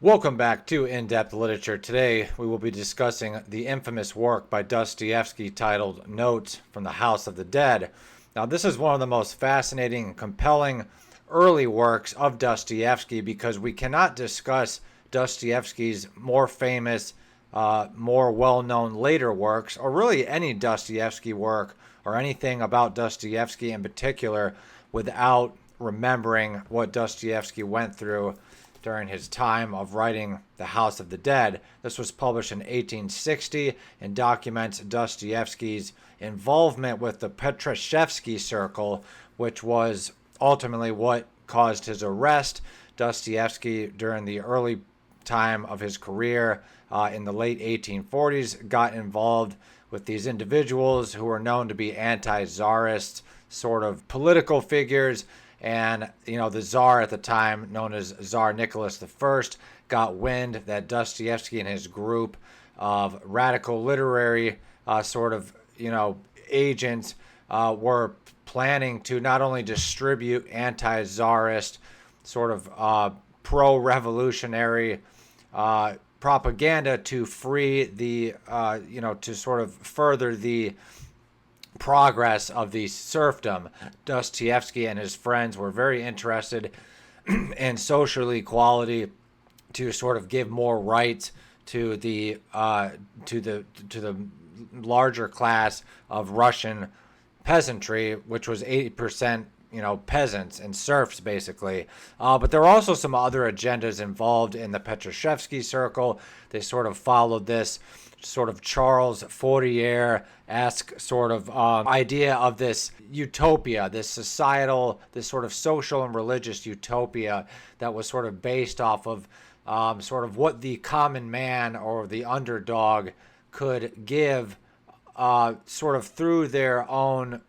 Welcome back to In-Depth Literature. Today we will be discussing the infamous work by Dostoevsky titled Notes from the House of the Dead. Now, this is one of the most fascinating and compelling early works of Dostoevsky because we cannot discuss Dostoevsky's more famous, more well-known later works, or really any Dostoevsky work or anything about Dostoevsky in particular, without remembering what Dostoevsky went through during his time of writing The House of the Dead. This was published in 1860 and documents Dostoevsky's involvement with the Petrashevsky Circle, which was ultimately what caused his arrest. Dostoevsky, during the early time of his career in the late 1840s, got involved with these individuals who were known to be anti-czarist sort of political figures. And, the Tsar at the time, known as Tsar Nicholas I, got wind that Dostoevsky and his group of radical literary agents were planning to not only distribute anti-Tsarist pro-revolutionary propaganda to free the, to sort of further the progress of the serfdom. Dostoevsky and his friends were very interested in social equality, to sort of give more rights to the larger class of Russian peasantry, which was 80% peasants and serfs, basically. But there were also some other agendas involved in the Petrashevsky Circle. They sort of followed this sort of Charles Fourier-esque sort of idea of this utopia, this societal, this sort of social and religious utopia that was sort of based off of sort of what the common man or the underdog could give sort of through their own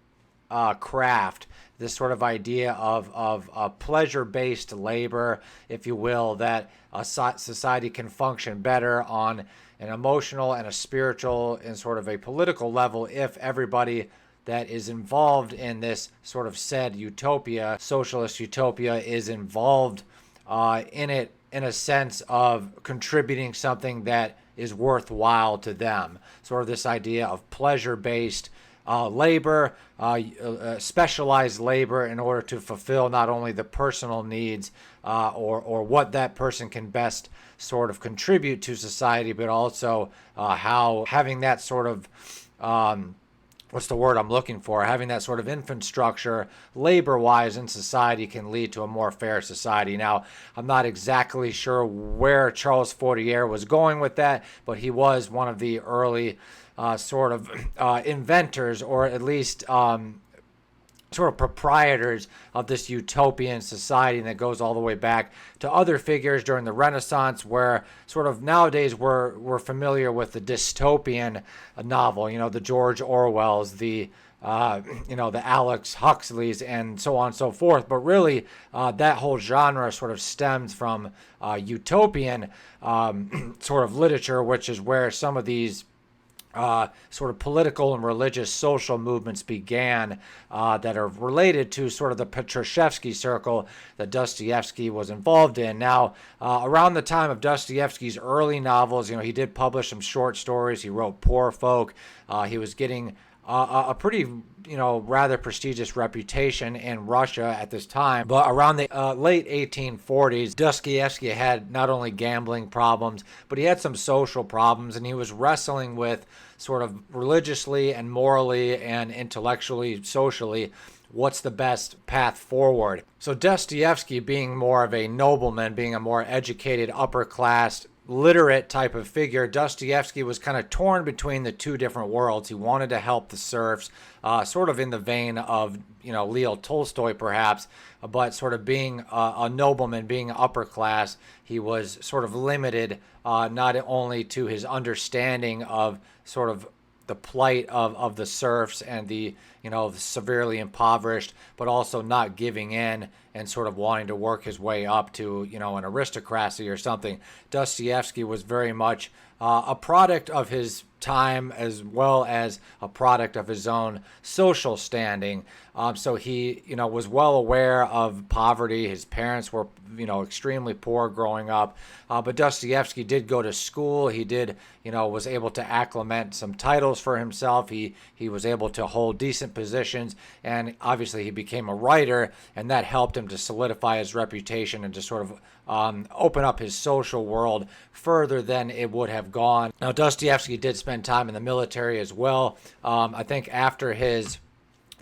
craft. This sort of idea of pleasure-based labor, if you will, that a society can function better on an emotional and a spiritual and sort of a political level if everybody that is involved in this sort of said utopia, socialist utopia, is involved in it in a sense of contributing something that is worthwhile to them. Sort of this idea of pleasure-based labor, specialized labor in order to fulfill not only the personal needs or what that person can best sort of contribute to society, but also how having that sort of what's the word I'm looking for? Having that sort of infrastructure, labor-wise, in society can lead to a more fair society. Now, I'm not exactly sure where Charles Fourier was going with that, but he was one of the early inventors, or at least sort of proprietors of this utopian society, that goes all the way back to other figures during the Renaissance, where sort of nowadays we're familiar with the dystopian novel, the George Orwells, the Alex Huxleys, and so on and so forth. But really, that whole genre sort of stems from utopian sort of literature, which is where some of these sort of political and religious social movements began that are related to sort of the Petrashevsky Circle that Dostoevsky was involved in. Now, around the time of Dostoevsky's early novels, he did publish some short stories. He wrote Poor Folk. He was getting a pretty, rather prestigious reputation in Russia at this time. But around the late 1840s, Dostoevsky had not only gambling problems, but he had some social problems, and he was wrestling with sort of religiously and morally and intellectually, socially, what's the best path forward. So Dostoevsky, being more of a nobleman, being a more educated, upper class, literate type of figure, Dostoevsky was kind of torn between the two different worlds. He wanted to help the serfs, sort of in the vein of, Leo Tolstoy perhaps, but sort of being a nobleman, being upper class, he was sort of limited not only to his understanding of sort of the plight of the serfs and the severely impoverished, but also not giving in and sort of wanting to work his way up to, an aristocracy or something. Dostoevsky was very much a product of his time as well as a product of his own social standing. So he, was well aware of poverty. His parents were, extremely poor growing up. But Dostoevsky did go to school. He did, was able to acclimate some titles for himself. He was able to hold decent positions, and obviously he became a writer, and that helped him to solidify his reputation and to sort of open up his social world further than it would have gone. Now, Dostoevsky did spend time in the military as well. I think after his...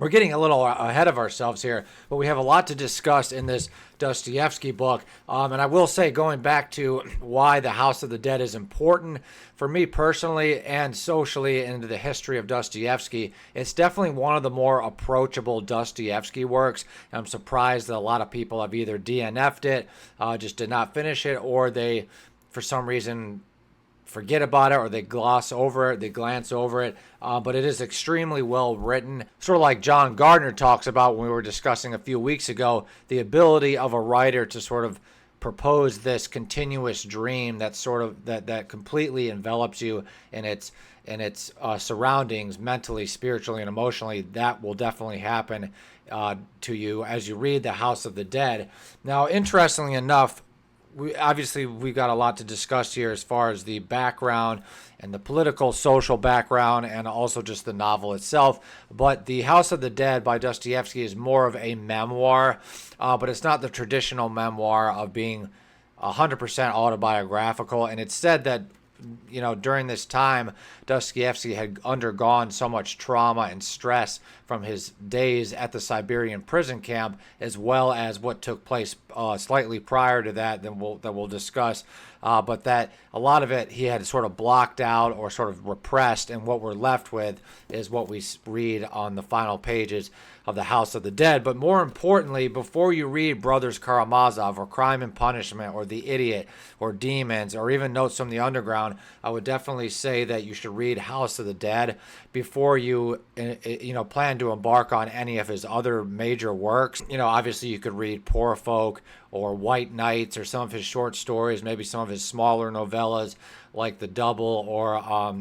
We're getting a little ahead of ourselves here, but we have a lot to discuss in this Dostoevsky book. And I will say, going back to why the House of the Dead is important for me personally and socially into the history of Dostoevsky, it's definitely one of the more approachable Dostoevsky works. I'm surprised that a lot of people have either DNF'd it, just did not finish it, or they, for some reason, forget about it, or they gloss over it, they glance over it. But it is extremely well written. Sort of like John Gardner talks about when we were discussing a few weeks ago, the ability of a writer to sort of propose this continuous dream that sort of that completely envelops you in its surroundings, mentally, spiritually, and emotionally. That will definitely happen to you as you read The House of the Dead. Now, interestingly enough, we've got a lot to discuss here as far as the background and the political, social background, and also just the novel itself. But The House of the Dead by Dostoevsky is more of a memoir, but it's not the traditional memoir of being 100% autobiographical. And it's said that, during this time, Dostoevsky had undergone so much trauma and stress from his days at the Siberian prison camp, as well as what took place slightly prior to that that we'll discuss. But that a lot of it he had sort of blocked out or sort of repressed, and what we're left with is what we read on the final pages of The House of the Dead. But more importantly, before you read Brothers Karamazov or Crime and Punishment or The Idiot or Demons or even Notes from the Underground, I would definitely say that you should read House of the Dead before you plan to embark on any of his other major works. Obviously you could read Poor Folk or White Nights or some of his short stories, maybe some of his smaller novellas like The Double or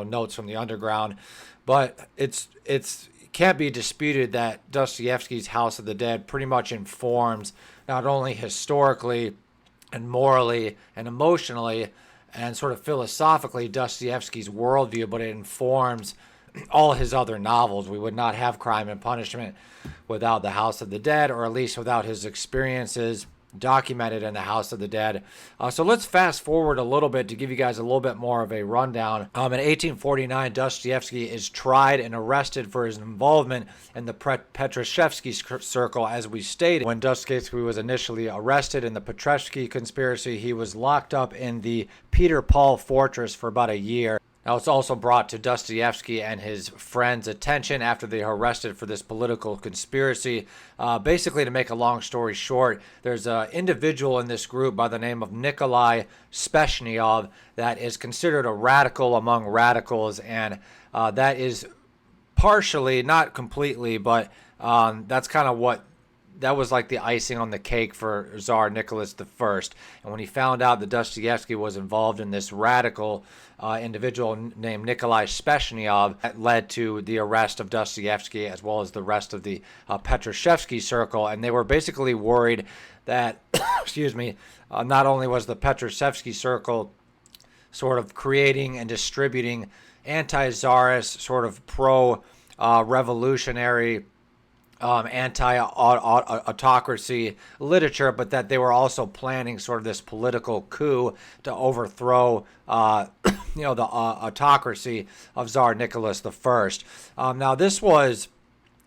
Notes from the Underground. But it's can't be disputed that Dostoevsky's House of the Dead pretty much informs not only historically and morally and emotionally and sort of philosophically Dostoevsky's worldview, but it informs all his other novels. We would not have Crime and Punishment without The House of the Dead, or at least without his experiences documented in The House of the Dead. So let's fast forward a little bit to give you guys a little bit more of a rundown. In 1849, Dostoevsky is tried and arrested for his involvement in the Petrashevsky circle, as we stated. When Dostoevsky was initially arrested in the Petrashevsky conspiracy, he was locked up in the Peter Paul fortress for about a year. Now, it's also brought to Dostoevsky and his friends' attention after they are arrested for this political conspiracy. Basically, to make a long story short, there's an individual in this group by the name of Nikolai Speshniov that is considered a radical among radicals, and that is partially, not completely, but that's kind of what that was like the icing on the cake for Tsar Nicholas I. And when he found out that Dostoevsky was involved in this radical individual named Nikolai Speshniov, that led to the arrest of Dostoevsky as well as the rest of the Petrashevsky circle. And they were basically worried that, not only was the Petrashevsky circle sort of creating and distributing anti-Tsarist, sort of pro-revolutionary anti-autocracy literature, but that they were also planning sort of this political coup to overthrow, the autocracy of Tsar Nicholas I. Now, this was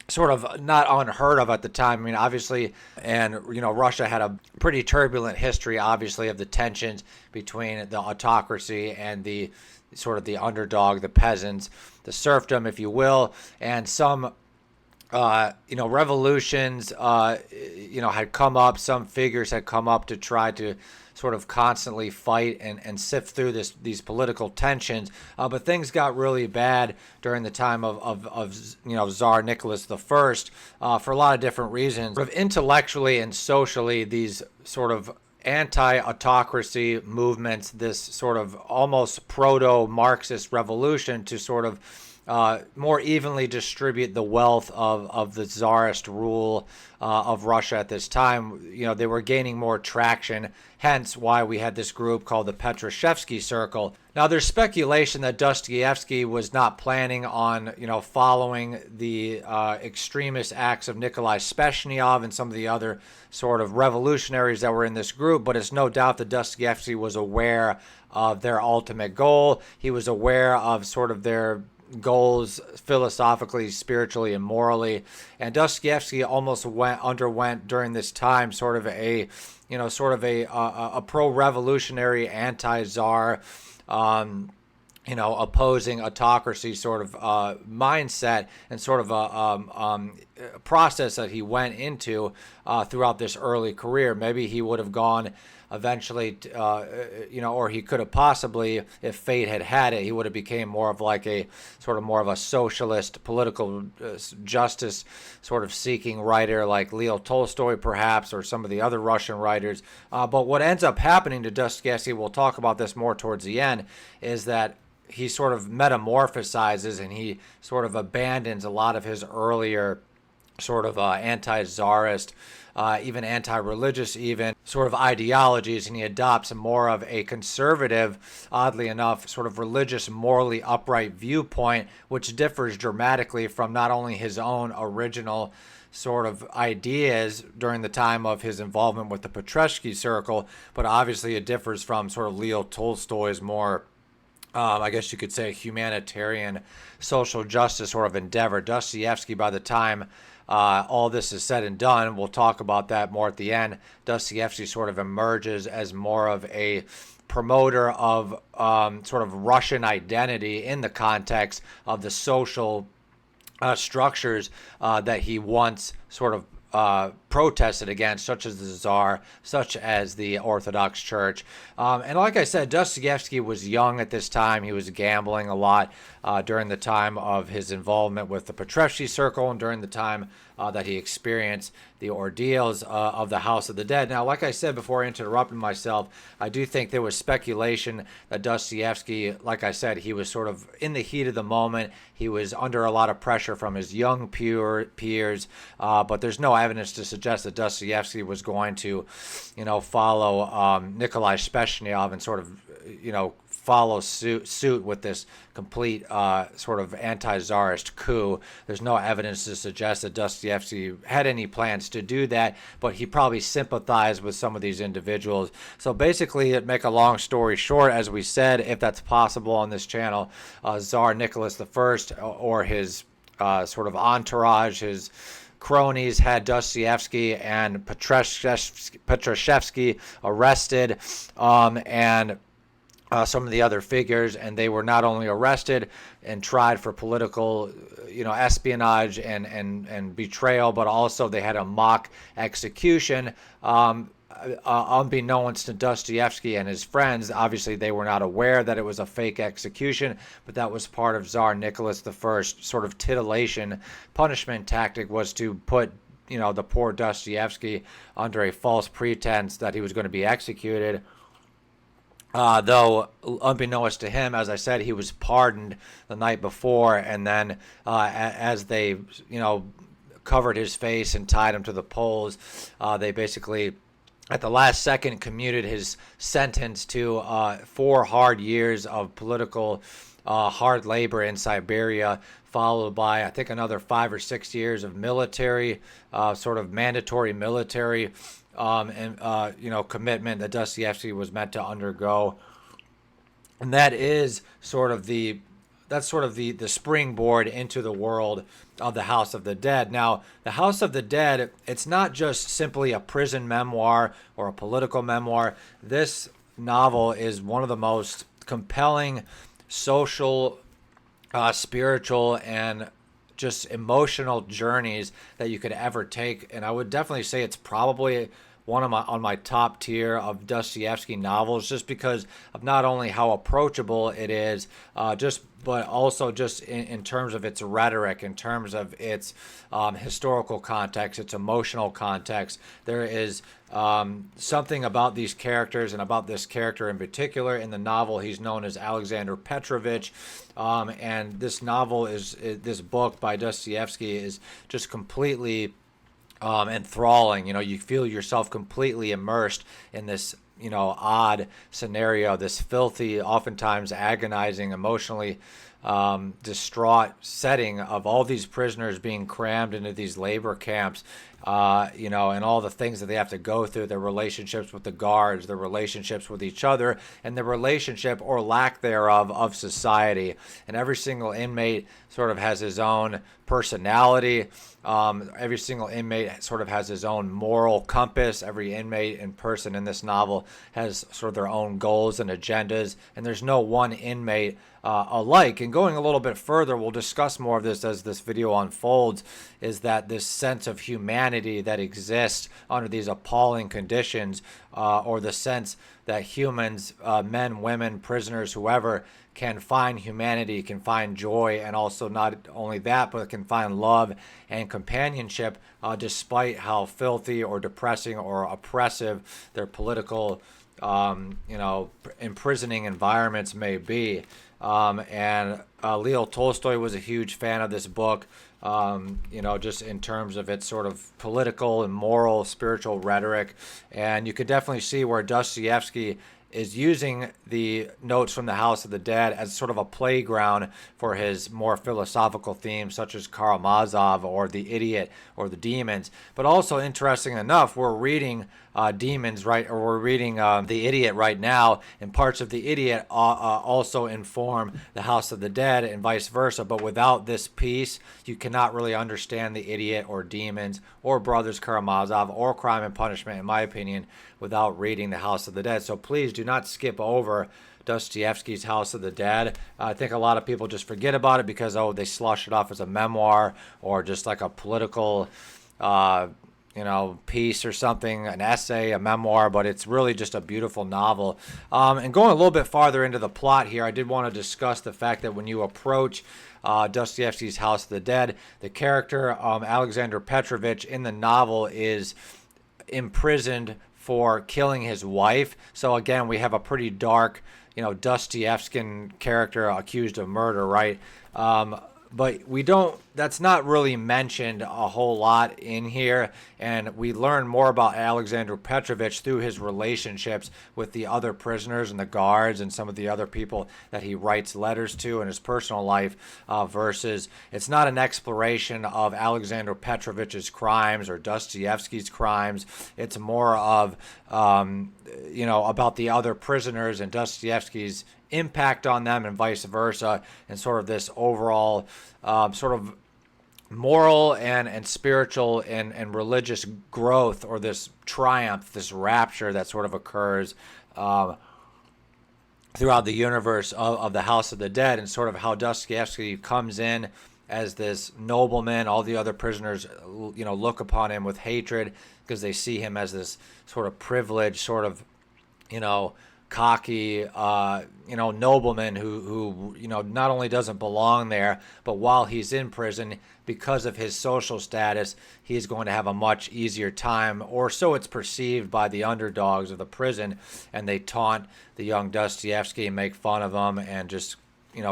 sort of not unheard of at the time. I mean, obviously, and Russia had a pretty turbulent history, obviously, of the tensions between the autocracy and the sort of the underdog, the peasants, the serfdom, if you will, and some revolutions, had come up. Some figures had come up to try to sort of constantly fight and sift through these political tensions. But things got really bad during the time of Tsar Nicholas the First for a lot of different reasons. Sort of intellectually and socially, these sort of anti-autocracy movements, this sort of almost proto-Marxist revolution to sort of more evenly distribute the wealth of the czarist rule of Russia at this time. They were gaining more traction, hence why we had this group called the Petrashevsky Circle. Now, there's speculation that Dostoevsky was not planning on, following the extremist acts of Nikolai Speshniov and some of the other sort of revolutionaries that were in this group, but it's no doubt that Dostoevsky was aware of their ultimate goal. He was aware of sort of their goals philosophically, spiritually, and morally. And Dostoevsky almost underwent during this time sort of a pro-revolutionary, anti-czar, opposing autocracy sort of mindset, and sort of a process that he went into throughout this early career. Maybe he would have gone eventually, or he could have possibly, if fate had it, he would have became more of like a sort of more of a socialist, political justice sort of seeking writer like Leo Tolstoy, perhaps, or some of the other Russian writers. But what ends up happening to Dostoevsky, we'll talk about this more towards the end, is that he sort of metamorphosizes and he sort of abandons a lot of his earlier sort of anti-czarist, even anti-religious, even sort of ideologies, and he adopts more of a conservative, oddly enough, sort of religious, morally upright viewpoint, which differs dramatically from not only his own original sort of ideas during the time of his involvement with the Petreshevsky Circle, but obviously it differs from sort of Leo Tolstoy's more I guess you could say humanitarian social justice sort of endeavor. Dostoevsky, by the time all this is said and done, we'll talk about that more at the end, Dostoevsky sort of emerges as more of a promoter of sort of Russian identity in the context of the social structures that he once sort of protested against, such as the Tsar, such as the Orthodox Church. And like I said, Dostoevsky was young at this time. He was gambling a lot during the time of his involvement with the Petreshevsky Circle and during the time that he experienced the ordeals of the House of the Dead. Now, like I said before, interrupting myself, I do think there was speculation that Dostoevsky, like I said, he was sort of in the heat of the moment. He was under a lot of pressure from his young peers, but there's no evidence to suggest that Dostoevsky was going to, follow Nikolai Speshniov and sort of, follow suit with this complete sort of anti-czarist coup. There's no evidence to suggest that Dostoevsky had any plans to do that, but he probably sympathized with some of these individuals. So basically, to make a long story short, as we said, if that's possible on this channel, Tsar Nicholas the First or his sort of entourage, his cronies, had Dostoevsky and Petrashevsky arrested, and some of the other figures, and they were not only arrested and tried for political, espionage and betrayal, but also they had a mock execution. Unbeknownst to Dostoevsky and his friends, obviously they were not aware that it was a fake execution, but that was part of Tsar Nicholas I's sort of titillation punishment tactic, was to put the poor Dostoevsky under a false pretense that he was going to be executed. Though, unbeknownst to him, as I said, he was pardoned the night before, and then as they, covered his face and tied him to the poles, they basically, at the last second, commuted his sentence to 4 hard years of political hard labor in Siberia, followed by, I think, another 5 or 6 years of military, sort of mandatory military commitment that Dostoevsky was meant to undergo. And that is sort of the springboard into the world of the House of the Dead. Now, the House of the Dead, it's not just simply a prison memoir or a political memoir. This novel is one of the most compelling social, spiritual, and just emotional journeys that you could ever take. And I would definitely say it's probably one of my top tier of Dostoevsky novels, just because of not only how approachable it is, but also just in terms of its rhetoric, in terms of its historical context, its emotional context. There is something about these characters and about this character in particular. In the novel, he's known as Alexander Petrovich, and this this book by Dostoevsky is just completely enthralling. You feel yourself completely immersed in this, odd scenario, this filthy, oftentimes agonizing, emotionally distraught setting of all these prisoners being crammed into these labor camps, and all the things that they have to go through, their relationships with the guards, their relationships with each other, and the relationship or lack thereof of society. And every single inmate sort of has his own personality. Every single inmate sort of has his own moral compass. Every inmate and person in this novel has sort of their own goals and agendas, and there's no one inmate alike. And going a little bit further, we'll discuss more of this as this video unfolds, is that this sense of humanity that exists under these appalling conditions, or the sense that humans, men, women, prisoners, whoever, can find humanity, can find joy, and also not only that, but can find love and companionship, despite how filthy or depressing or oppressive their political, imprisoning environments may be. And Leo Tolstoy was a huge fan of this book, just in terms of its sort of political and moral, spiritual rhetoric. And you could definitely see where Dostoevsky is using the notes from the House of the Dead as sort of a playground for his more philosophical themes, such as Karamazov or the Idiot or the Demons. But also, interesting enough, we're reading Demons, right, or we're reading the Idiot right now, and parts of the Idiot also inform the House of the Dead and vice versa. But without this piece, you cannot really understand the Idiot or Demons or Brothers Karamazov or Crime and Punishment, in my opinion, without reading the House of the Dead. So please do not skip over Dostoevsky's House of the Dead. I think a lot of people just forget about it because, they slush it off as a memoir or just like a political piece or something, an essay, a memoir, but it's really just a beautiful novel. And going a little bit farther into the plot here, I did want to discuss the fact that when you approach Dostoevsky's House of the Dead, the character Alexander Petrovich in the novel is imprisoned for killing his wife. So again, we have a pretty dark, Dostoevskian character accused of murder, right? But that's not really mentioned a whole lot in here. And we learn more about Alexander Petrovich through his relationships with the other prisoners and the guards and some of the other people that he writes letters to in his personal life, versus it's not an exploration of Alexander Petrovich's crimes or Dostoevsky's crimes. It's more of, about the other prisoners and Dostoevsky's impact on them and vice versa, and sort of this overall sort of moral and spiritual and religious growth, or this triumph, this rapture that sort of occurs throughout the universe of the House of the Dead, and sort of how Dostoevsky comes in as this nobleman. All the other prisoners, look upon him with hatred because they see him as this sort of privileged, sort of, cocky, nobleman who not only doesn't belong there, but while he's in prison, because of his social status, he's going to have a much easier time, or so it's perceived by the underdogs of the prison, and they taunt the young Dostoevsky and make fun of him and just,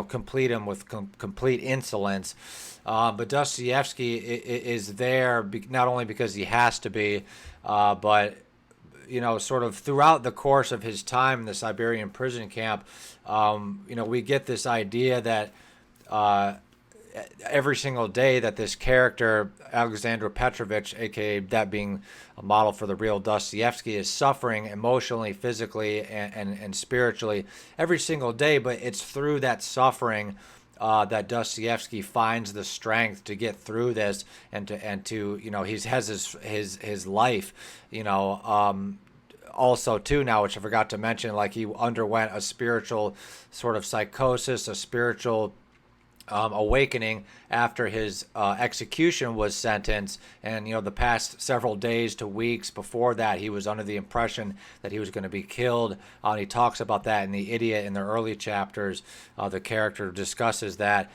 complete him with complete insolence. But Dostoevsky is there not only because he has to be, but sort of throughout the course of his time in the Siberian prison camp, we get this idea that every single day that this character, Alexander Petrovich, aka that being a model for the real Dostoevsky, is suffering emotionally, physically, and spiritually every single day. But it's through that suffering that Dostoevsky finds the strength to get through this, and to he has his life, also too now, which I forgot to mention, like he underwent a spiritual sort of psychosis, a spiritual awakening after his execution was sentenced. And, the past several days to weeks before that, he was under the impression that he was going to be killed. He talks about that in The Idiot in the early chapters. The character discusses that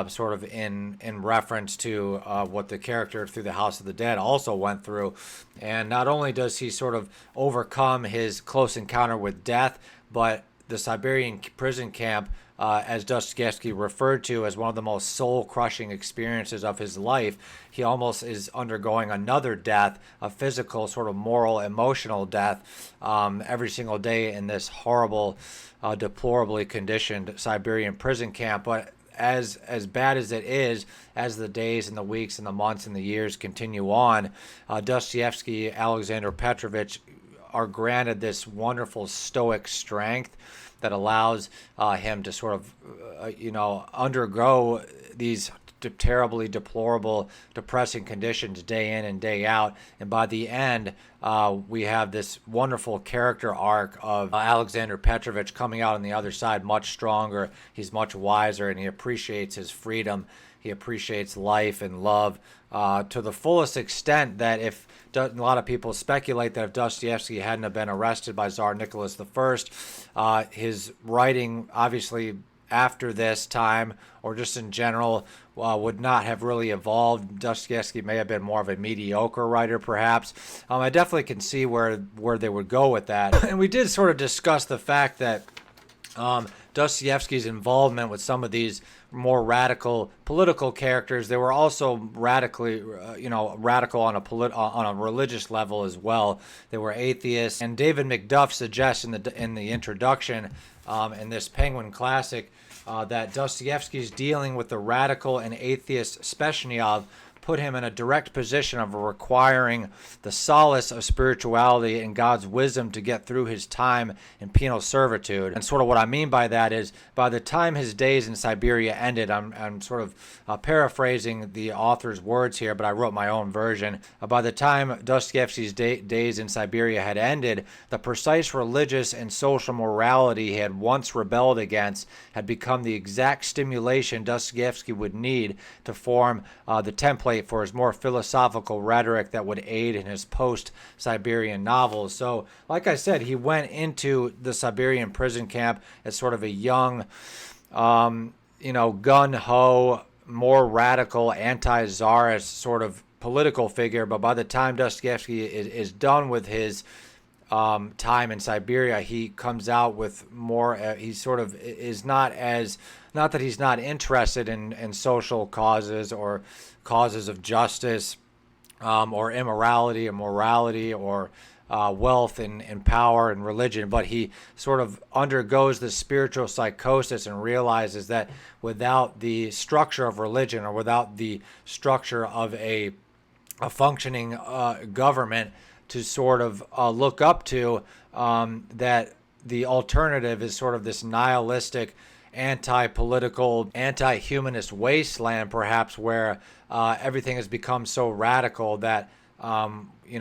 sort of in reference to what the character through the House of the Dead also went through. And not only does he sort of overcome his close encounter with death, but the Siberian prison camp, as Dostoevsky referred to as one of the most soul-crushing experiences of his life. He almost is undergoing another death, a physical, sort of moral, emotional death, every single day in this horrible, deplorably conditioned Siberian prison camp. But as bad as it is, as the days and the weeks and the months and the years continue on, Dostoevsky, Alexander Petrovich are granted this wonderful stoic strength that allows him to sort of, undergo these terribly deplorable, depressing conditions day in and day out. And by the end, we have this wonderful character arc of Alexander Petrovich coming out on the other side much stronger. He's much wiser, and he appreciates his freedom. He appreciates life and love to the fullest extent that if a lot of people speculate that if Dostoevsky hadn't have been arrested by Tsar Nicholas I, his writing, obviously after this time, or just in general, would not have really evolved. Dostoevsky may have been more of a mediocre writer, perhaps. I definitely can see where they would go with that. And we did sort of discuss the fact that Dostoevsky's involvement with some of these more radical political characters, they were also radically, radical on a religious level as well. They were atheists, and David McDuff suggests in the introduction in this Penguin Classic that Dostoevsky's dealing with the radical and atheist Sveshniov put him in a direct position of requiring the solace of spirituality and God's wisdom to get through his time in penal servitude. And sort of what I mean by that is, by the time his days in Siberia ended, I'm sort of paraphrasing the author's words here, but I wrote my own version. By the time Dostoevsky's days in Siberia had ended, the precise religious and social morality he had once rebelled against had become the exact stimulation Dostoevsky would need to form the template for his more philosophical rhetoric that would aid in his post-Siberian novels. So, like I said, he went into the Siberian prison camp as sort of a young, gun-ho, more radical, anti-czarist sort of political figure. But by the time Dostoevsky is done with his time in Siberia, he comes out with more, he sort of is not that he's not interested in social causes or causes of justice or immorality or morality or wealth and power and religion, but he sort of undergoes this spiritual psychosis and realizes that without the structure of religion or without the structure of a functioning government to sort of look up to, that the alternative is sort of this nihilistic, anti-political, anti-humanist wasteland, perhaps, where everything has become so radical that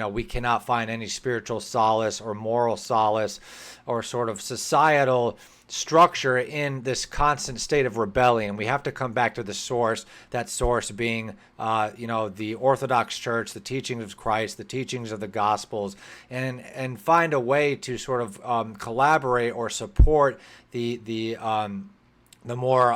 we cannot find any spiritual solace or moral solace or sort of societal structure in this constant state of rebellion. We have to come back to the source, that source being, the Orthodox Church, the teachings of Christ, the teachings of the Gospels, and find a way to sort of collaborate or support the more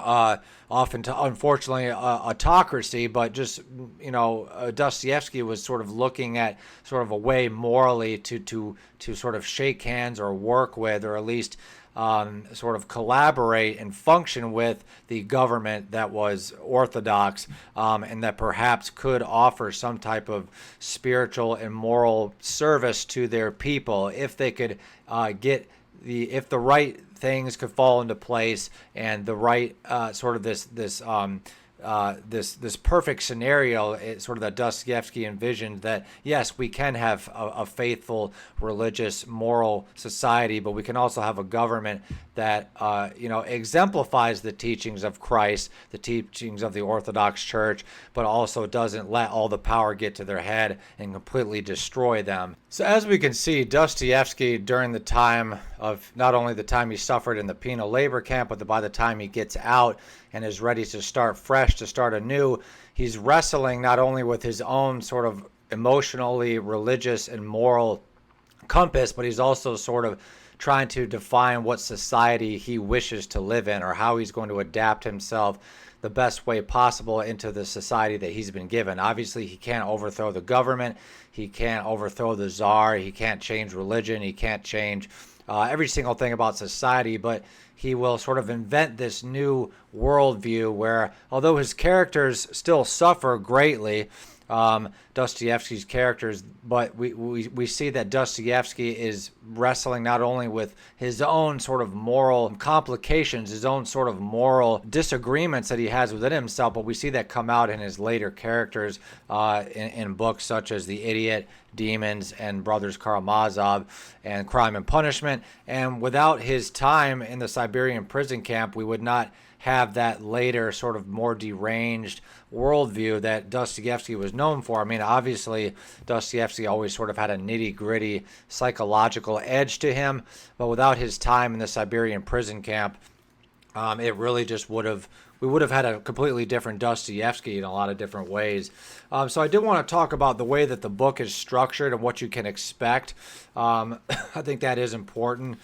often, unfortunately, autocracy, but just, Dostoevsky was sort of looking at sort of a way morally to sort of shake hands or work with, or at least sort of collaborate and function with the government that was orthodox, and that perhaps could offer some type of spiritual and moral service to their people if they could if the right things could fall into place and the right sort of this this perfect scenario, sort of that Dostoevsky envisioned, that yes, we can have a faithful, religious, moral society, but we can also have a government that exemplifies the teachings of Christ, the teachings of the Orthodox Church, but also doesn't let all the power get to their head and completely destroy them. So as we can see, Dostoevsky, during the time of not only the time he suffered in the penal labor camp, but by the time he gets out and is ready to start fresh, to start anew, he's wrestling not only with his own sort of emotionally religious and moral compass, but he's also sort of trying to define what society he wishes to live in, or how he's going to adapt himself the best way possible into the society that he's been given. Obviously, he can't overthrow the government. He can't overthrow the czar. He can't change religion. He can't change every single thing about society, but he will sort of invent this new worldview where, although his characters still suffer greatly, Dostoevsky's characters, but we see that Dostoevsky is wrestling not only with his own sort of moral complications, his own sort of moral disagreements that he has within himself, but we see that come out in his later characters in books such as The Idiot, Demons, and Brothers Karamazov, and Crime and Punishment. And without his time in the Siberian prison camp, we would not have that later sort of more deranged worldview that Dostoevsky was known for. I mean, obviously, Dostoevsky always sort of had a nitty-gritty psychological edge to him, but without his time in the Siberian prison camp, it really just we would have had a completely different Dostoevsky in a lot of different ways. So I did want to talk about the way that the book is structured and what you can expect. I think that is important.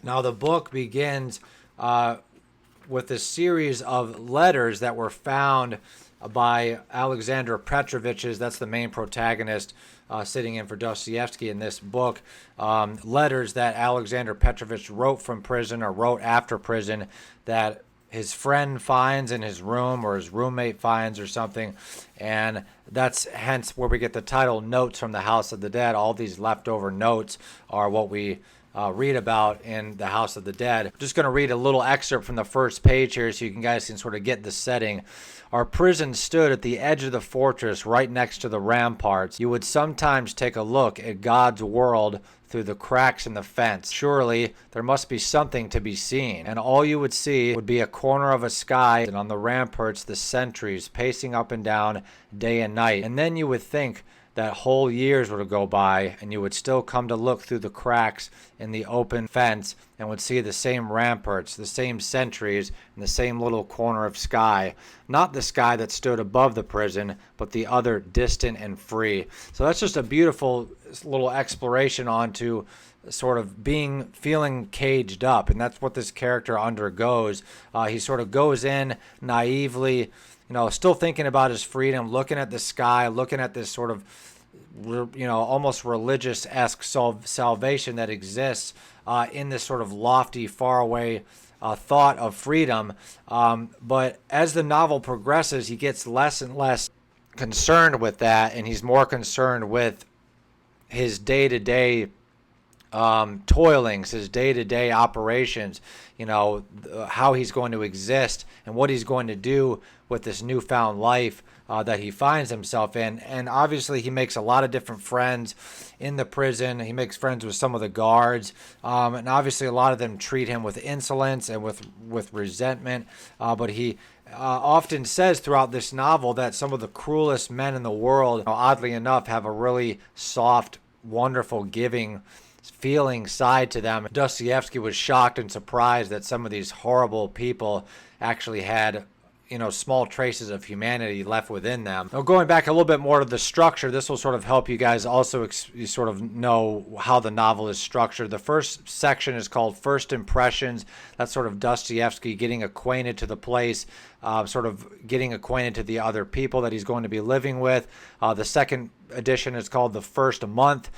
Now, the book begins with a series of letters that were found by Alexander Petrovich's, that's the main protagonist sitting in for Dostoevsky in this book, letters that Alexander Petrovich wrote from prison or wrote after prison that his friend finds in his room or his roommate finds or something. And that's hence where we get the title Notes from the House of the Dead. All these leftover notes are what we read about in the House of the Dead. I'm just going to read a little excerpt from the first page here so you guys can sort of get the setting. Our prison stood at the edge of the fortress right next to the ramparts. You would sometimes take a look at God's world through the cracks in the fence. Surely there must be something to be seen, and all you would see would be a corner of a sky, and on the ramparts the sentries pacing up and down day and night. And then you would think that whole years would go by, and you would still come to look through the cracks in the open fence and would see the same ramparts, the same sentries, and the same little corner of sky. Not the sky that stood above the prison, but the other distant and free. So that's just a beautiful little exploration onto sort of feeling caged up, and that's what this character undergoes. He sort of goes in naively, still thinking about his freedom, looking at the sky, looking at this sort of, almost religious-esque salvation that exists in this sort of lofty, faraway thought of freedom. But as the novel progresses, he gets less and less concerned with that, and he's more concerned with his day-to-day toilings, his day-to-day operations, how he's going to exist and what he's going to do with this newfound life that he finds himself in. And obviously he makes a lot of different friends in the prison. He makes friends with some of the guards, and obviously a lot of them treat him with insolence and with resentment, but he often says throughout this novel that some of the cruelest men in the world, oddly enough, have a really soft, wonderful, giving feeling side to them. Dostoevsky was shocked and surprised that some of these horrible people actually had small traces of humanity left within them. Now, going back a little bit more to the structure, this will sort of help you guys also sort of know how the novel is structured. The first section is called First Impressions. That's sort of Dostoevsky getting acquainted to the place, sort of getting acquainted to the other people that he's going to be living with. The second edition is called The First Month,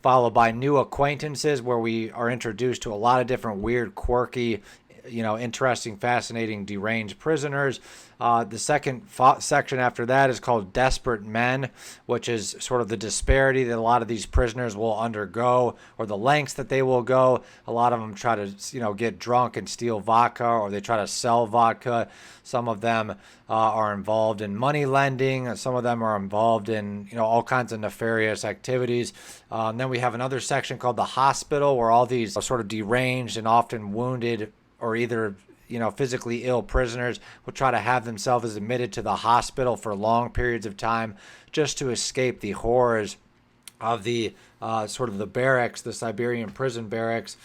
followed by New Acquaintances, where we are introduced to a lot of different weird, quirky interesting, fascinating, deranged prisoners. The second section after that is called Desperate Men, which is sort of the disparity that a lot of these prisoners will undergo, or the lengths that they will go. A lot of them try to, get drunk and steal vodka, or they try to sell vodka. Some of them are involved in money lending. Some of them are involved in, all kinds of nefarious activities. And then we have another section called the Hospital, where all these sort of deranged and often wounded, or either physically ill prisoners will try to have themselves admitted to the hospital for long periods of time just to escape the horrors of the sort of the barracks, the Siberian prison barracks.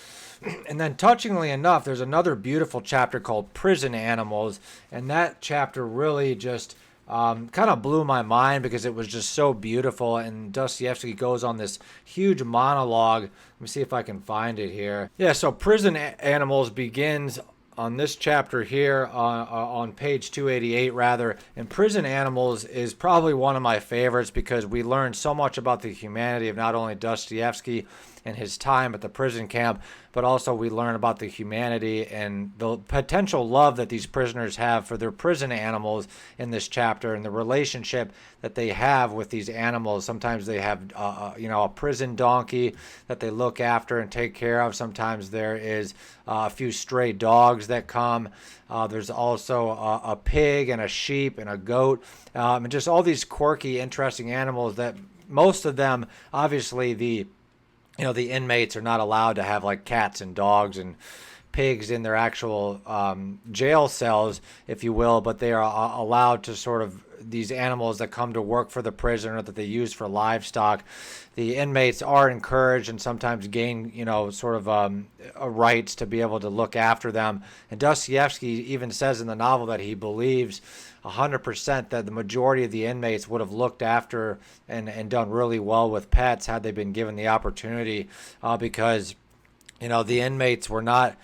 And then, touchingly enough, there's another beautiful chapter called Prison Animals, and that chapter really just kind of blew my mind because it was just so beautiful. And Dostoevsky goes on this huge monologue. Let me see if I can find it here. Yeah, so Prison Animals begins on this chapter here on page 288 rather. And Prison Animals is probably one of my favorites because we learn so much about the humanity of not only Dostoevsky and his time at the prison camp, but also we learn about the humanity and the potential love that these prisoners have for their prison animals in this chapter, and the relationship that they have with these animals. Sometimes they have a prison donkey that they look after and take care of. Sometimes there is a few stray dogs that come. There's also a pig and a sheep and a goat, and just all these quirky, interesting animals that most of them, obviously, the inmates are not allowed to have like cats and dogs and pigs in their actual jail cells, if you will, but they are allowed to sort of, these animals that come to work for the prison or that they use for livestock, the inmates are encouraged and sometimes gain, sort of rights to be able to look after them. And Dostoevsky even says in the novel that he believes 100% that the majority of the inmates would have looked after and done really well with pets had they been given the opportunity, because the inmates were not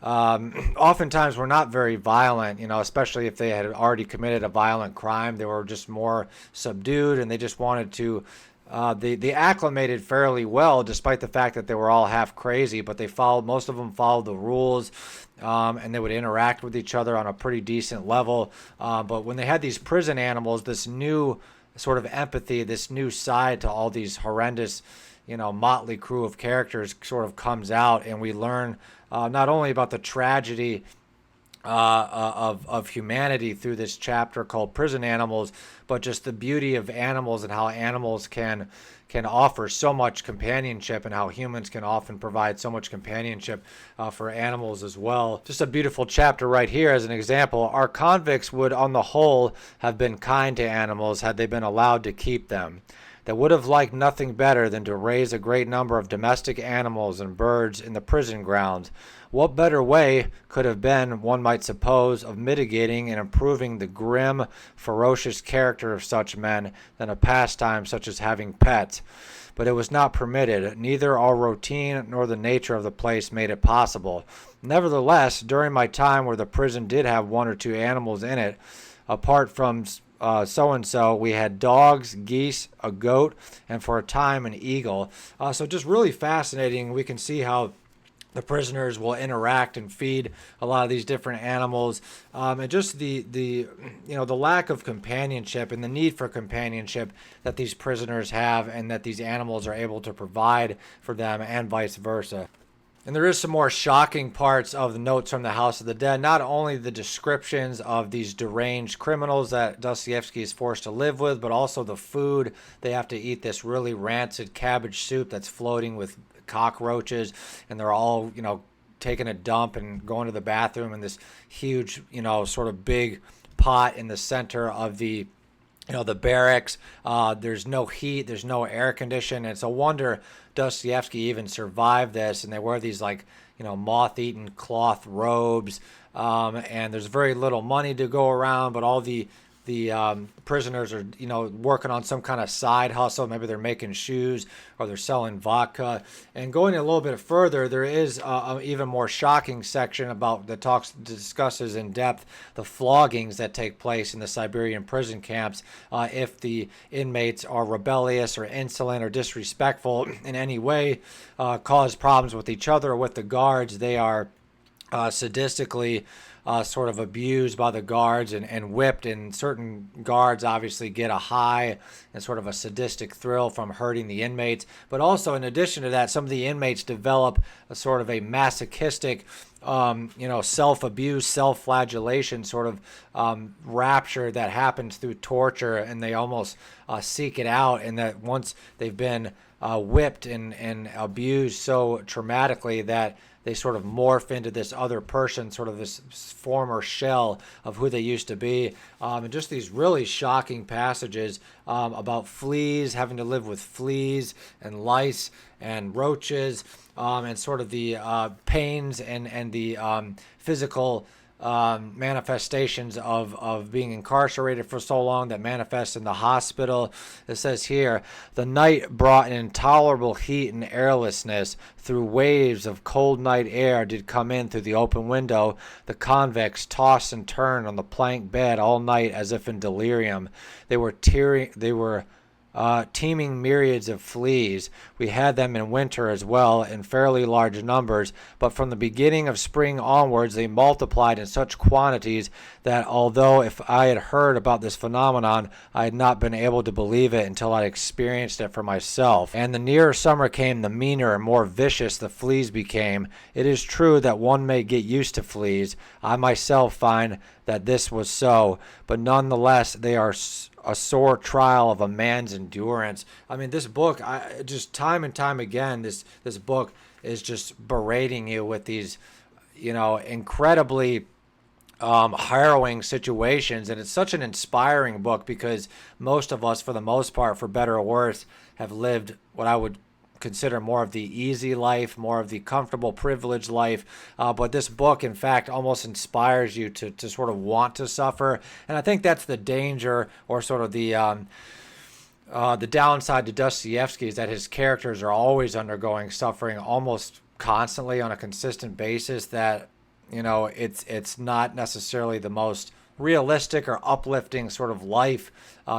oftentimes were not very violent, especially if they had already committed a violent crime. They were just more subdued, and they just wanted to they acclimated fairly well, despite the fact that they were all half crazy, but most of them followed the rules, and they would interact with each other on a pretty decent level. But when they had these prison animals, this new sort of empathy, this new side to all these horrendous, motley crew of characters sort of comes out, and we learn not only about the tragedy of humanity through this chapter called Prison Animals, but just the beauty of animals and how animals can offer so much companionship, and how humans can often provide so much companionship for animals as well. Just a beautiful chapter right here as an example. Our convicts would, on the whole, have been kind to animals had they been allowed to keep them. They would have liked nothing better than to raise a great number of domestic animals and birds in the prison grounds. What better way could have been, one might suppose, of mitigating and improving the grim, ferocious character of such men than a pastime such as having pets? But it was not permitted. Neither our routine nor the nature of the place made it possible. Nevertheless, during my time where the prison did have one or two animals in it, apart from so-and-so, we had dogs, geese, a goat, and for a time an eagle. So just really fascinating. We can see how the prisoners will interact and feed a lot of these different animals, and just the lack of companionship and the need for companionship that these prisoners have, and that these animals are able to provide for them, and vice versa. And there is some more shocking parts of the notes from the House of the Dead. Not only the descriptions of these deranged criminals that Dostoevsky is forced to live with, but also the food. They have to eat this really rancid cabbage soup that's floating with cockroaches, and they're all, taking a dump and going to the bathroom in this huge, sort of big pot in the center of the barracks. There's no heat, there's no air conditioning. It's a wonder Dostoevsky even survived this. And they wear these moth-eaten cloth robes, and there's very little money to go around, but all the prisoners are, working on some kind of side hustle. Maybe they're making shoes, or they're selling vodka. And going a little bit further, there is an even more shocking section that discusses in depth the floggings that take place in the Siberian prison camps if the inmates are rebellious or insolent or disrespectful in any way, cause problems with each other or with the guards. They are sadistically sort of abused by the guards and whipped, and certain guards obviously get a high and sort of a sadistic thrill from hurting the inmates. But also, in addition to that, some of the inmates develop a sort of a masochistic self-abuse, self-flagellation sort of rapture that happens through torture, and they almost seek it out, and that once they've been whipped and abused so traumatically that they sort of morph into this other person, sort of this former shell of who they used to be. And just these really shocking passages about fleas, having to live with fleas and lice and roaches, and sort of the pains and the physical manifestations of being incarcerated for so long that manifests in the hospital. It says here, the night brought an intolerable heat and airlessness. Through waves of cold night air did come in through the open window. The convicts tossed and turned on the plank bed all night as if in delirium. They were teeming myriads of fleas. We had them in winter as well, in fairly large numbers, but from the beginning of spring onwards they multiplied in such quantities that although if I had heard about this phenomenon, I had not been able to believe it until I experienced it for myself. And the nearer summer came, the meaner and more vicious the fleas became. It is true that one may get used to fleas. I myself find that this was so, but nonetheless they are a sore trial of a man's endurance. I mean, this book, just time and time again, this book is just berating you with these, incredibly harrowing situations. And it's such an inspiring book because most of us, for the most part, for better or worse, have lived what I would consider more of the easy life, more of the comfortable, privileged life. But this book, in fact, almost inspires you to sort of want to suffer. And I think that's the danger, or sort of the downside to Dostoevsky, is that his characters are always undergoing suffering almost constantly on a consistent basis, that, it's not necessarily the most realistic or uplifting sort of life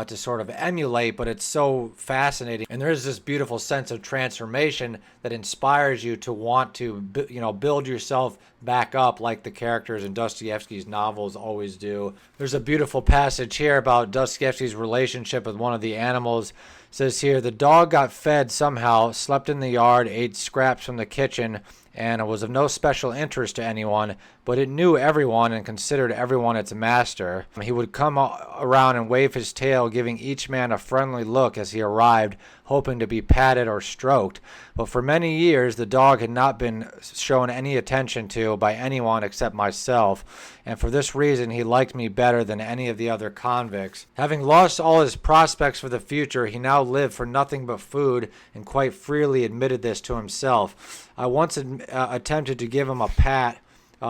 to sort of emulate, but it's so fascinating. And there is this beautiful sense of transformation that inspires you to want to, build yourself back up like the characters in Dostoevsky's novels always do. There's a beautiful passage here about Dostoevsky's relationship with one of the animals. It says here, the dog got fed somehow, slept in the yard, ate scraps from the kitchen, and it was of no special interest to anyone, but it knew everyone and considered everyone its master. He would come around and wave his tail, giving each man a friendly look as he arrived, hoping to be patted or stroked. But for many years the dog had not been shown any attention to by anyone except myself, and for this reason he liked me better than any of the other convicts. Having lost all his prospects for the future, he now lived for nothing but food, and quite freely admitted this to himself. I once attempted to give him a pat.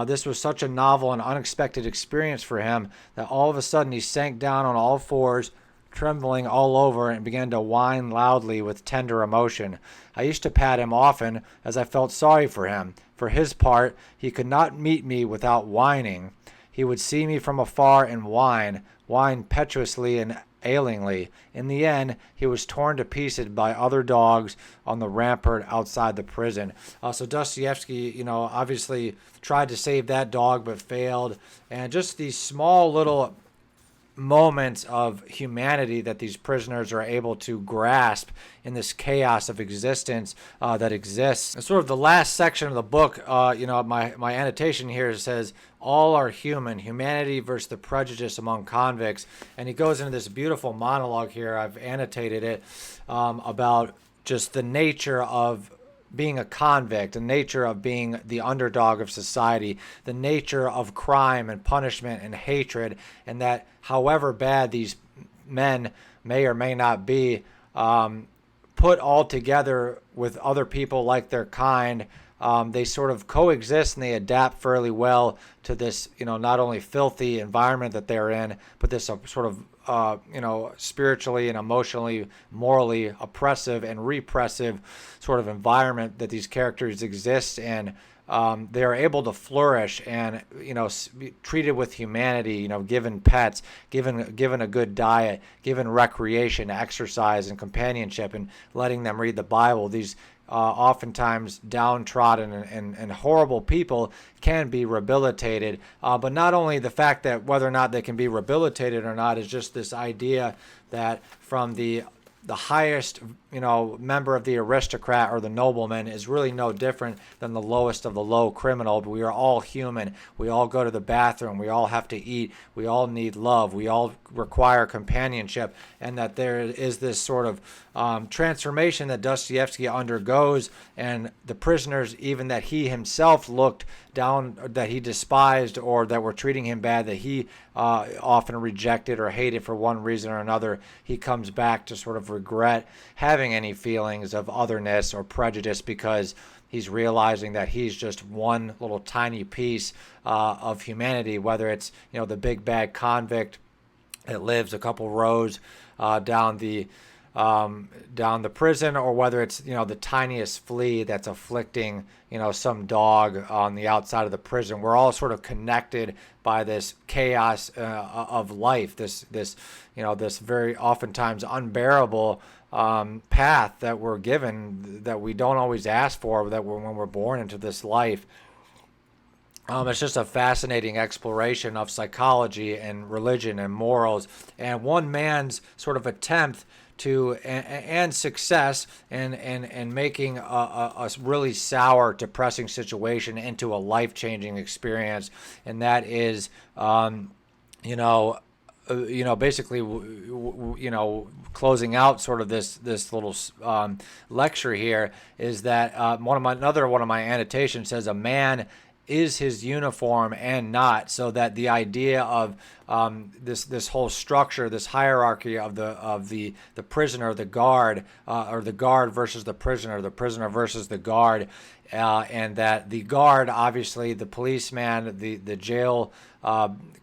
This was such a novel and unexpected experience for him that all of a sudden he sank down on all fours, trembling all over, and began to whine loudly with tender emotion. I used to pat him often, as I felt sorry for him. For his part, he could not meet me without whining. He would see me from afar and whine petuously and ailingly. In the end, he was torn to pieces by other dogs on the rampart outside the prison. So Dostoevsky, obviously tried to save that dog but failed. And just these small little moments of humanity that these prisoners are able to grasp in this chaos of existence that exists. And sort of the last section of the book, my annotation here says, all are human, humanity versus the prejudice among convicts. And he goes into this beautiful monologue here, I've annotated it, about just the nature of being a convict, the nature of being the underdog of society, the nature of crime and punishment and hatred, and that however bad these men may or may not be, put all together with other people like their kind, they sort of coexist and they adapt fairly well to this, not only filthy environment that they're in, but this sort of spiritually and emotionally, morally oppressive and repressive sort of environment that these characters exist in. They are able to flourish and, be treated with humanity, given pets, given a good diet, given recreation, exercise, and companionship, and letting them read the Bible. These oftentimes downtrodden and horrible people can be rehabilitated. But not only the fact that whether or not they can be rehabilitated or not is just this idea that from the highest, member of the aristocrat or the nobleman is really no different than the lowest of the low criminal. But we are all human. We all go to the bathroom. We all have to eat. We all need love. We all require companionship. And that there is this sort of transformation that Dostoevsky undergoes, and the prisoners, even that he himself looked down, that he despised, or that were treating him bad, that he often rejected or hated for one reason or another, he comes back to sort of regret having any feelings of otherness or prejudice, because he's realizing that he's just one little tiny piece of humanity, whether it's the big bad convict that lives a couple rows down the prison, or whether it's the tiniest flea that's afflicting some dog on the outside of the prison. We're all sort of connected by this chaos of life, this very oftentimes unbearable path that we're given, that we don't always ask for, when we're born into this life. It's just a fascinating exploration of psychology and religion and morals, and one man's sort of attempt to and success and making a really sour, depressing situation into a life-changing experience. And that is basically closing out sort of this little lecture here, is that one of my annotations says, a man is his uniform and not, so that the idea of this whole structure, this hierarchy of the prisoner, the guard, or the guard versus the prisoner versus the guard, and that the guard, obviously the policeman, the jail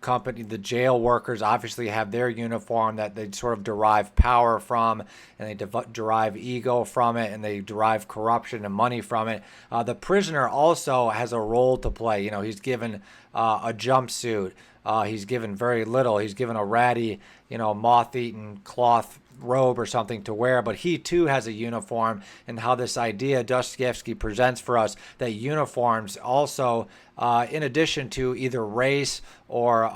company, the jail workers obviously have their uniform that they sort of derive power from, and they derive ego from it, and they derive corruption and money from it. The prisoner also has a role to play. He's given a jumpsuit. He's given very little. He's given a ratty, moth-eaten cloth robe or something to wear, but he too has a uniform. And how this idea Dostoevsky presents for us, that uniforms also, in addition to either race or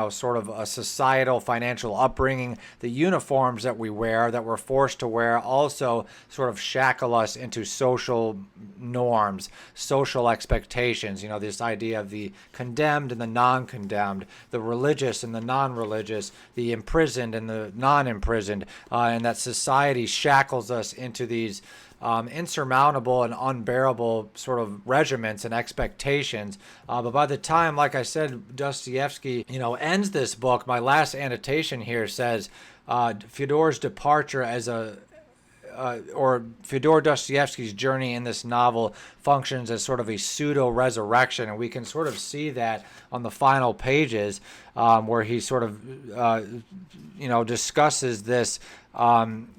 sort of a societal financial upbringing, the uniforms that we wear, that we're forced to wear, also sort of shackle us into social norms, social expectations. This idea of the condemned and the non-condemned, the religious and the non-religious, the imprisoned and the non-imprisoned, and that society shackles us into these insurmountable and unbearable sort of regiments and expectations. But by the time, like I said, Dostoevsky, ends this book, my last annotation here says, Fyodor's departure or Fyodor Dostoevsky's journey in this novel functions as sort of a pseudo-resurrection, and we can sort of see that on the final pages, where he sort of, discusses this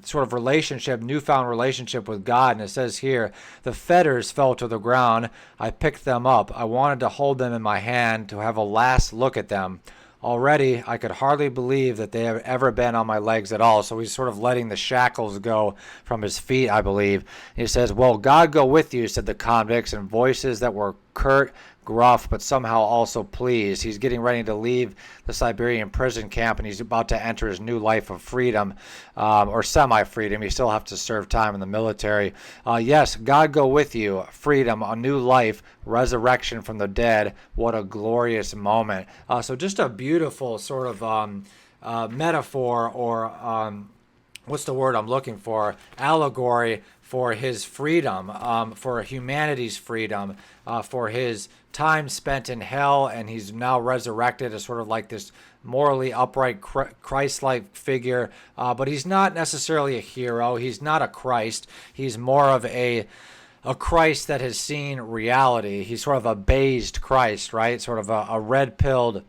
sort of newfound relationship with God. And it says here, the fetters fell to the ground. I picked them up. I wanted to hold them in my hand, to have a last look at them. Already, I could hardly believe that they have ever been on my legs at all. So he's sort of letting the shackles go from his feet, I believe. He says, well, God go with you, said the convicts, in voices that were curt, gruff, but somehow also pleased. He's getting ready to leave the Siberian prison camp, and he's about to enter his new life of freedom, or semi-freedom. He still has to serve time in the military. Yes, God go with you. Freedom, a new life, resurrection from the dead. What a glorious moment. So just a beautiful sort of metaphor, or what's the word I'm looking for? Allegory for his freedom, for humanity's freedom, for his time spent in hell, and he's now resurrected as sort of like this morally upright, Christ-like figure. But he's not necessarily a hero. He's not a Christ. He's more of a Christ that has seen reality. He's sort of a based Christ, right? Sort of a red-pilled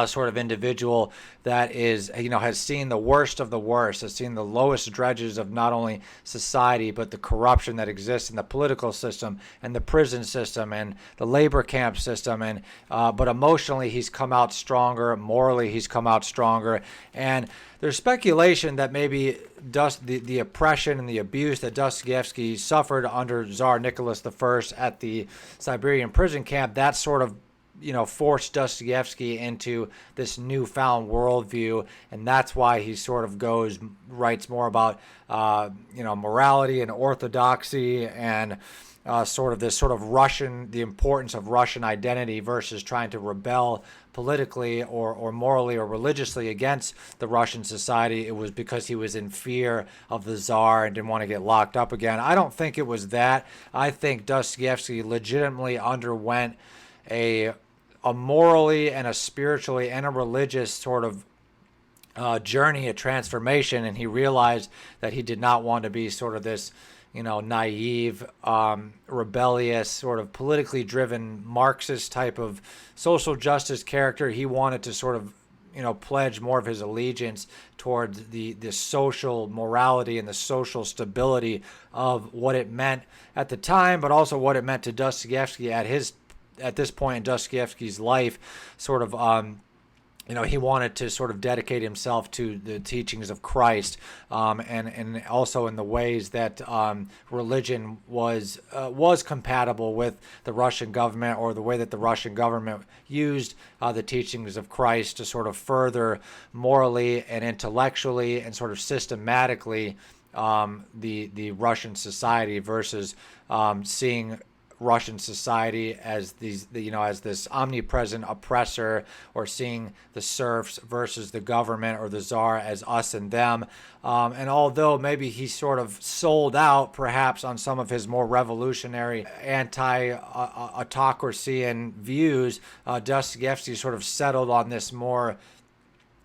sort of individual that is, has seen the worst of the worst, has seen the lowest dredges of not only society, but the corruption that exists in the political system and the prison system and the labor camp system. And but emotionally, he's come out stronger. Morally, he's come out stronger. And there's speculation that maybe the oppression and the abuse that Dostoevsky suffered under Tsar Nicholas I at the Siberian prison camp, that sort of forced Dostoevsky into this newfound worldview, and that's why he sort of writes more about, morality and orthodoxy and the importance of Russian identity versus trying to rebel politically or morally or religiously against the Russian society. It was because he was in fear of the Tsar and didn't want to get locked up again. I don't think it was that. I think Dostoevsky legitimately underwent a morally and a spiritually and a religious sort of journey, a transformation, and he realized that he did not want to be sort of this, naive, rebellious, sort of politically driven Marxist type of social justice character. He wanted to sort of, pledge more of his allegiance towards the social morality and the social stability of what it meant at the time, but also what it meant to Dostoevsky at this point in Dostoevsky's life, sort of, he wanted to sort of dedicate himself to the teachings of Christ, and also in the ways that religion was compatible with the Russian government, or the way that the Russian government used the teachings of Christ to sort of further morally and intellectually and sort of systematically the Russian society versus seeing Russian society as as this omnipresent oppressor, or seeing the serfs versus the government or the Tsar as us and them. And although maybe he sort of sold out perhaps on some of his more revolutionary anti-autocracy views, Dostoevsky sort of settled on this more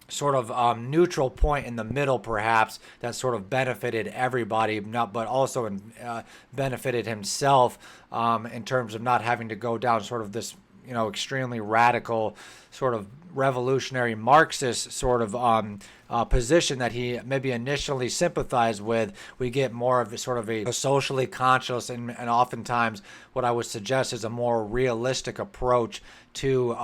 sort of neutral point in the middle, perhaps, that sort of benefited everybody, but also benefited himself in terms of not having to go down sort of this, extremely radical sort of revolutionary Marxist sort of position that he maybe initially sympathized with. We get more of sort of a socially conscious and oftentimes what I would suggest is a more realistic approach to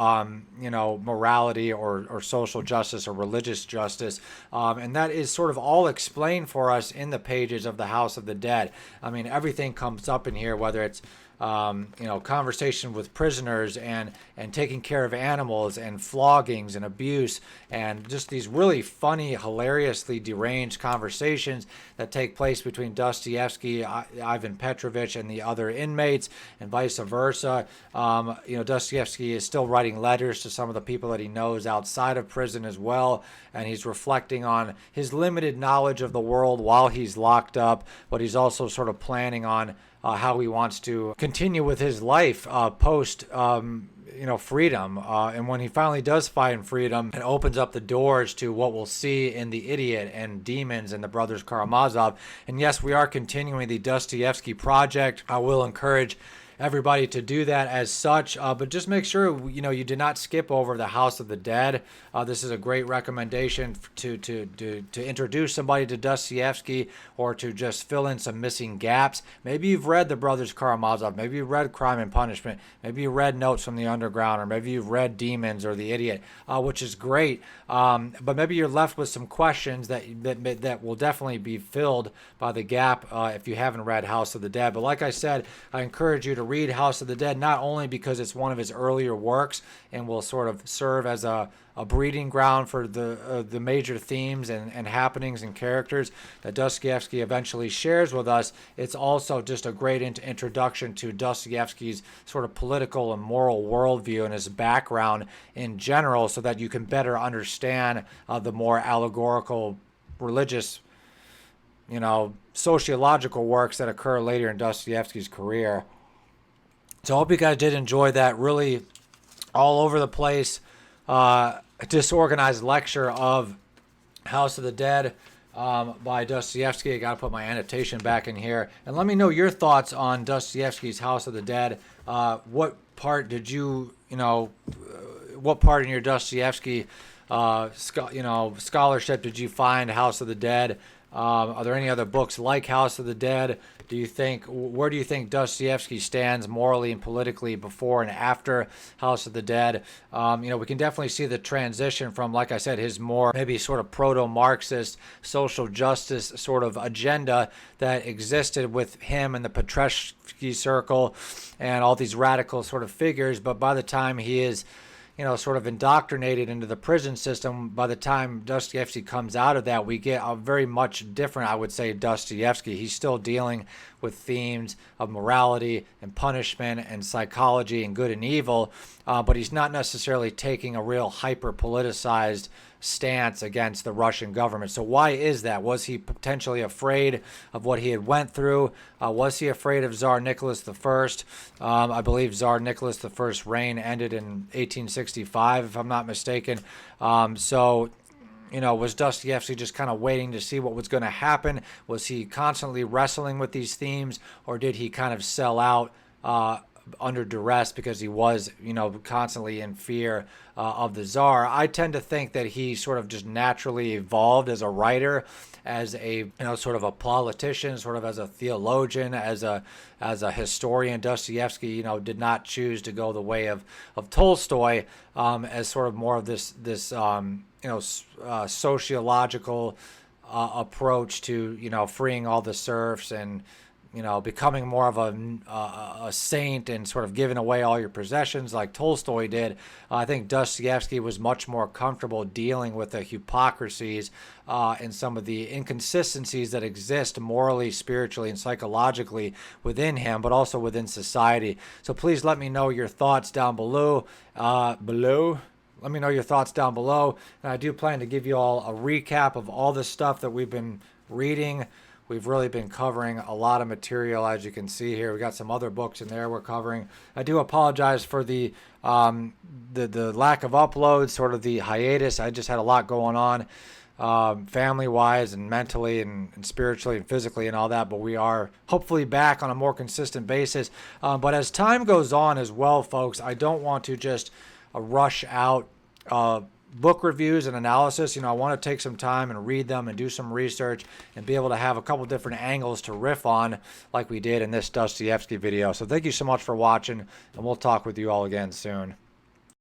morality or social justice or religious justice, and that is sort of all explained for us in the pages of the House of the Dead. I mean, everything comes up in here, whether it's conversation with prisoners and taking care of animals and floggings and abuse and just these really funny, hilariously deranged conversations that take place between Dostoevsky, Ivan Petrovich, and the other inmates, and vice versa. Dostoevsky is still writing letters to some of the people that he knows outside of prison as well, and he's reflecting on his limited knowledge of the world while he's locked up, but he's also sort of planning on how he wants to continue with his life post freedom. And when he finally does find freedom, it opens up the doors to what we'll see in The Idiot and Demons and the Brothers Karamazov. And yes, we are continuing the Dostoevsky project. I will encourage everybody to do that as such, but just make sure you do not skip over the House of the Dead. This is a great recommendation to introduce somebody to Dostoevsky, or to just fill in some missing gaps. Maybe you've read The Brothers Karamazov, maybe you've read Crime and Punishment, maybe you read Notes from the Underground, or maybe you've read Demons or The Idiot, which is great, but maybe you're left with some questions that will definitely be filled by the gap if you haven't read House of the Dead. But like I said, I encourage you to read House of the Dead, not only because it's one of his earlier works and will sort of serve as a breeding ground for the major themes and happenings and characters that Dostoevsky eventually shares with us. It's also just a great introduction to Dostoevsky's sort of political and moral worldview and his background in general, so that you can better understand the more allegorical, religious, sociological works that occur later in Dostoevsky's career. So I hope you guys did enjoy that really all over the place, disorganized lecture of House of the Dead by Dostoevsky. I got to put my annotation back in here. And let me know your thoughts on Dostoevsky's House of the Dead. What part did you, what part in your Dostoevsky, scholarship did you find House of the Dead? Are there any other books like House of the Dead? Where do you think Dostoevsky stands morally and politically before and after House of the Dead? We can definitely see the transition from, like I said, his more maybe sort of proto-Marxist social justice sort of agenda that existed with him and the Petresky circle and all these radical sort of figures. But by the time he is sort of indoctrinated into the prison system, by the time Dostoevsky comes out of that, we get a very much different, I would say, Dostoevsky. He's still dealing with themes of morality and punishment and psychology and good and evil, but he's not necessarily taking a real hyper-politicized stance against the Russian government. So why is that? Was he potentially afraid of what he had went through? Was he afraid of Tsar Nicholas I? I believe Tsar Nicholas I's reign ended in 1865, if I'm not mistaken. Was Dostoevsky just kind of waiting to see what was going to happen? Was he constantly wrestling with these themes, or did he kind of sell out under duress because he was, constantly in fear of the Tsar? I tend to think that he sort of just naturally evolved as a writer, as a sort of a politician, sort of as a theologian, as a historian. Dostoevsky, did not choose to go the way of Tolstoy, as sort of more of this sociological approach to freeing all the serfs and becoming more of a saint and sort of giving away all your possessions like Tolstoy did. I think Dostoevsky was much more comfortable dealing with the hypocrisies and some of the inconsistencies that exist morally, spiritually, and psychologically within him, but also within society. So please let me know your thoughts down below. Let me know your thoughts down below. And I do plan to give you all a recap of all the stuff that we've been reading. We've really been covering a lot of material, as you can see here. We got some other books in there we're covering. I do apologize for the lack of uploads, sort of the hiatus. I just had a lot going on, family-wise and mentally and spiritually and physically and all that. But we are hopefully back on a more consistent basis. But as time goes on as well, folks, I don't want to just rush out book reviews and analysis. I want to take some time and read them and do some research and be able to have a couple different angles to riff on like we did in this Dostoevsky video. So thank you so much for watching, and we'll talk with you all again soon.